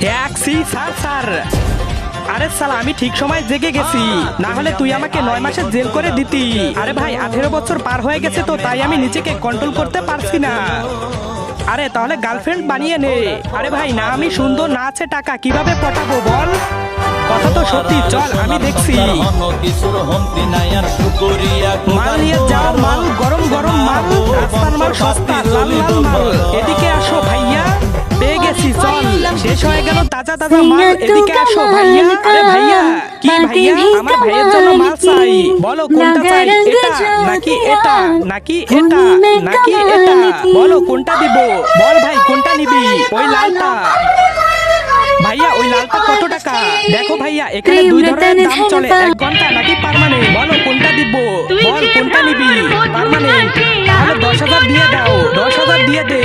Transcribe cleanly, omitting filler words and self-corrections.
Taxi sir sir. আরে সালা আমি ঠিক সময় জেগে গেছি, না হলে তুই আমাকে 9 মাসের জেল করে দিতি। আরে ভাই 18 বছর পার হয়ে গেছে তো, তাই আমি নিজেকে কন্ট্রোল করতে পারছি না। আরে তাহলে গার্লফ্রেন্ড বানিয়ে নে। আরে ভাই না আমি সুন্দর, না আছে টাকা, কিভাবে পটাবো বল? কথা তো সত্যি, চল আমি দেখছি। মাল নিয়ে যাও, মাল গরম গরম মাল, রাস্তার মাল সস্তা, লাল লাল মাল। এদিকে আসো ভাইয়া, পেয়ে গেছি, চল। শেষ হয়ে গেল তাজা তাজা মাল, এদিকে আসো ভাইয়া। আরে ভাইয়া, কি ভাইয়া? আমার ভাইয়ের জন্য মাল চাই, বলো কোনটা চাই? এটা নাকি এটা, নাকি এটা, নাকি এটা? বলো কোনটা দিব, বল ভাই কোনটা নিবি? ওই লালটা। ভাইয়া ওই লালটা কত টাকা? দেখো ভাইয়া এখানে 2 ধরনের দাম চলে, 1 ঘন্টা নাকি পার্মানেন্ট। বলো কোনটা দিব, বল কোনটা নিবি? পার্মানেন্ট। তাহলে 10,000 দিয়ে দাও, 10,000 দিয়ে দে।